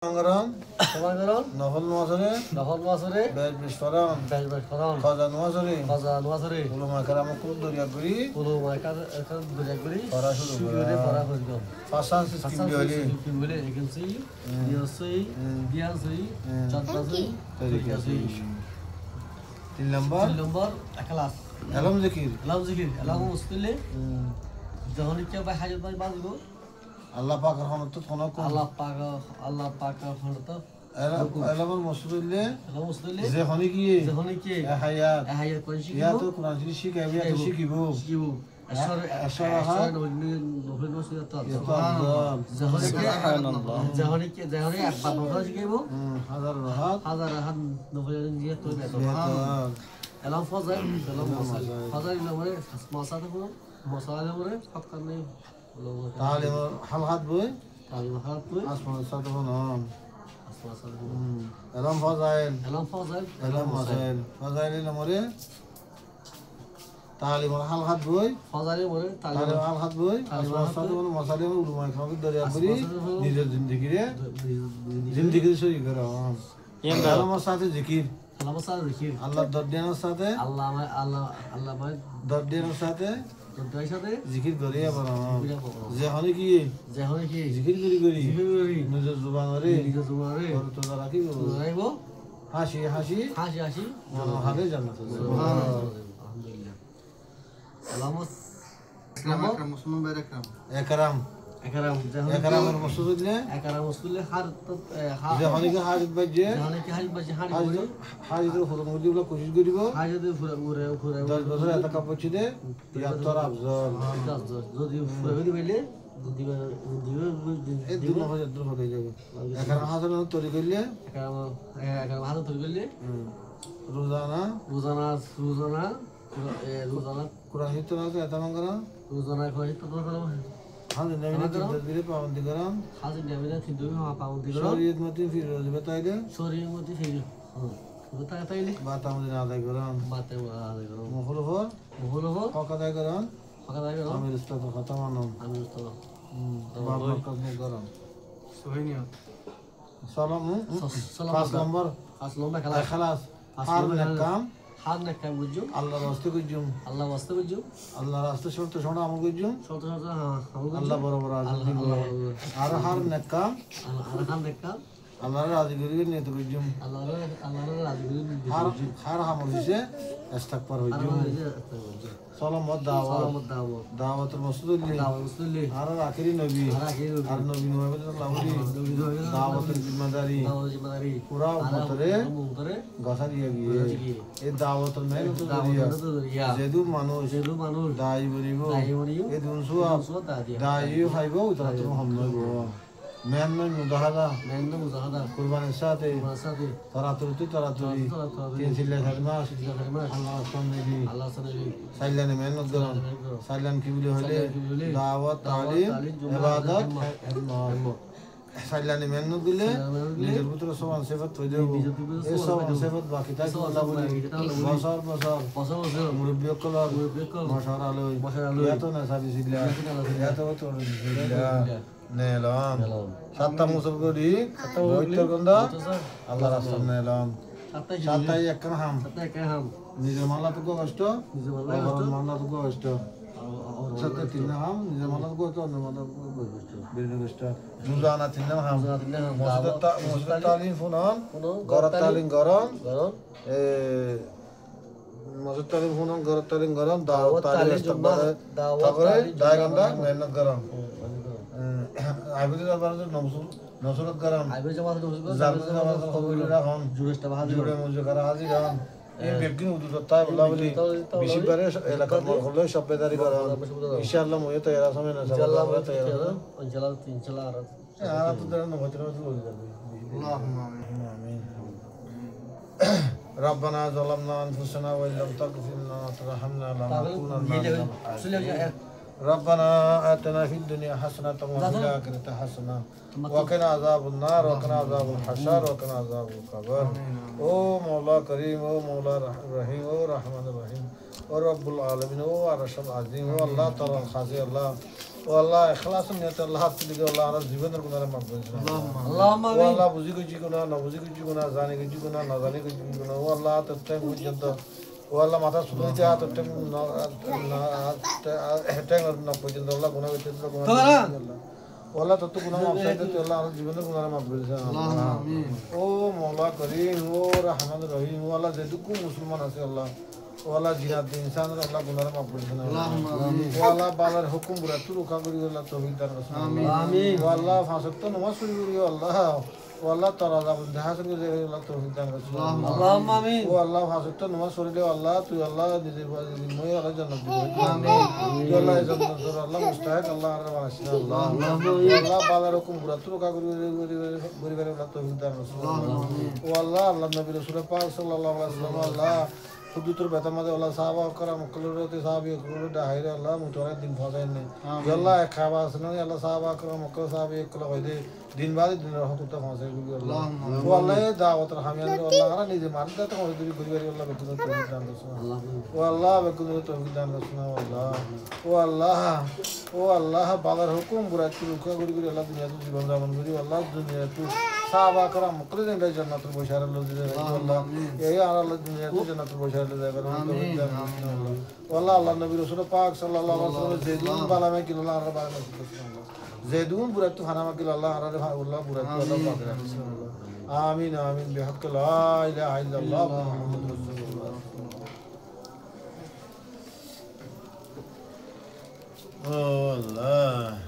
Sanggaran, Sanggaran, Nahol Nuasare, Bej Bishwaran, Kaza Nuasare, Ulu Makaram Kul Duriaguri, Parashuru, Fasan Kimbioli, Till number, Alam Zikir, Allah Pak Rahmat Konaku, Allah Pak Rahmat Alaman Mosulile, Zehoniki, Hayat, Yato Kuranji, Yato Shikibu, Asharaha, Talim Halhat Boy, Asman Satavan, Alam Fazail, Alam Masail, Fazail Lamore, Talim Halhat Boy, Talim Halhat Boy, Asman Satavan, Masalim, Ulumai Kami Dariaburi, Nidal Zindigi Soyigara, Alam Sate Zikir, Allah Dadiana Sate, Allah Dadiana Sate. जिकिर करिए बराबर जहानी की जिकिर करी मुझे जुबान रे और तो जरा की वो हाशी हाले जाना था अल्लाह एकराम और मसूदले हर जहानी के हाजिर बजे हाजिर फुल मुझे बोला कोशिश करिबो हाजिर फुरे 10 বছর এত কাপড় দে या তোর আফজল যদি ফুরে দিবেলে এই দুই হাজার দূর হয়ে যাবে একরাম হাজার তৈরি করলে একরাম হাজার তৈরি করলে রোজানা কুরআন হিত না এত মঙ্গরা রোজানা কোন হিত না Hazır Nebi'nin tedbiri pavundi garam. Şoriyet mati firoz betaydı. Betaylı. Batamızın aday garam. Muhuluhu. Hakaday garam. Amir ustadı khatamanam. Barbar kazmu garam. Suhayniyat. Salam mı? 5 number. Khalas. Harun nekam. Allah raste gujum. Allah raste shorto shona amul gujum. Allah barabar azim. Har nekka. Allah razı gurur ne to gujum. Har hamul ise istakbar gujum. Salam wa dawatul masudulli. Har akhiri nabi. Har nabi Muhammad sallallahu alaihi wasallam. Dawatul zimmedari. Pura ummatare gasa diya giye. E dawatul mein to diya. Jedu manush. Dai bonibo. E dunsu dai faibo utatul hamno. Menno mudahada. Kurban saate. Taraturi. Tinsille salma. Allah sannebi. Saylan menno garam. Saylan kibule hole. Dawat talim. Ibadat. Saylan menno gule. Nijer putra sovan sifat hojabu. E sovan sifat baki ta ki Allah boli. Basar. Murabbiy kalar. Mashara aloy. Ya to na sabi silla. Ya to silla. Nelam. Satta musab gori. Boitter gonda. Allah rasam nelam. Satta ekkan ham. Nijer malla to gosto. Nijer malla to gosto. Satta tinna ham. Nijer malla to gosto. Nijer malla to gosto. Birine gosto. Muzana tinna ham. Muzda talim funan. Garat talim garam. Muzda talim funan. Garat talim garam. Dawat talim istakbar. Takore. Daiganda. Mehnat garam. আইবুদের বাজার নসরত গারাম আইবুদের বাজার জালদের বাজার কবুলি রাখুন জুড়ে মুজে করা হাজির হন এই ব্যক্তি উদ্যোক্তা বলা বলি বেশিবারে এলাকার মহল্লে সভ্যতারি করা ইনশাআল্লাহ ময়ে তৈরি হবে না ইনশাআল্লাহ আর তো দেন নবতর হয়ে যাবে আল্লাহুম্মা আমিন ربنا ظلمنا انفسنا وان لم تغفر لنا وترحمنا لنكونن من الخاسرين ربنا آتنا في الدنيا حسنة وفي الآخرة حسنة وقنا عذاب النار وقنا عذاب الحشر وقنا عذاب القبر او مولا کریم او مولا رحیم او رحمان الرحیم او رب العالمین او عرش العظیم او اللہ تعالی خاص اللہ ও আল্লাহ ইখলাস নিয়তে আল্লাহ হাত তুলে দিও আল্লাহ আমার জীবনের গুনাহ মাফ করে দিও আল্লাহুম্মা ও আল্লাহ বুঝি কিছু গুনাহ না বুঝি কিছু গুনাহ জানি কিছু গুনাহ না জানি কিছু গুনাহ ও আল্লাহ তত্ত্ব পর্যন্ত ও আল্লাহ মাথা শুধু যা তত্ত্ব না পর্যন্ত আল্লাহ গুনাহ করতে গুনাহ আল্লাহ ও আল্লাহ তত্ত্ব গুনাহ মাফ করে দিও আল্লাহ আমার জীবনের গুনাহ মাফ করে দিও আল্লাহ আমিন ও মওলা করিম ও রহমান রহিম ও আল্লাহ যেটুকু মুসলমান আছে আল্লাহ ওয়ালা জিহাদ ইনসান আল্লাহ গুনাহ মাফ করে দেন আল্লাহুম্মা আমিন ওয়ালা বালার হুকুম বুরা তু রক্ষা করি আল্লাহ তৌফিক দান করুন আমিন আমিন ওয়াল্লাহ ফাসক্ত নামাজ পড়ি করি আল্লাহ ওয়াল্লাহ তাআলা দেখা সঙ্গে যে আল্লাহ তৌফিক দান করুন আল্লাহুম্মা আমিন ওয়াল্লাহ ফাসক্ত নামাজ পড়ি আল্লাহ তুই আল্লাহ নিজের মই আল্লাহ জান্নাত দিবি আমিন তুই আল্লাহ জান্নাত তোর আল্লাহ মুস্তাহিক আল্লাহ আর বানাসিনা আল্লাহ আল্লাহ বালার হুকুম বুরা তু রক্ষা করি আল্লাহ তৌফিক দান করুন ওয়াল্লাহ আল্লাহ নবী রাসূল পাক সাল্লাল্লাহু আলাইহি ওয়াসাল্লাম আল্লাহ Kudutur beta made Allah sahaba karam kulurati sahabi kulur da hayre Allah mutore din fasain ne Allah khaba asna Allah sahaba karam kul sahabi kul hoide din baad din rahota fasai guri Allah Allah da'wat rahmiyan Allah ara nije marda ta hoide guri guri Allah bekunu tawhid dan Allah Allah bekunu tawhid dan Allah Allah balar hukum burat ruka guri guri Allah dunya tu jiban zaman guri Allah dunya tu sahaba karam kul din jannatul bashar Allah Allah ya Allah dunya tu jannatul bashar والله الله النبي رسول پاک صلی الله علیه وسلم زیدون بالا میں کہ اللہ رب العالمین زیدون برات خانہ میں کہ اللہ رب اللہ برات اللہ پاک آمین آمین بحق لا الہ الا اللہ محمد رسول اللہ اللہ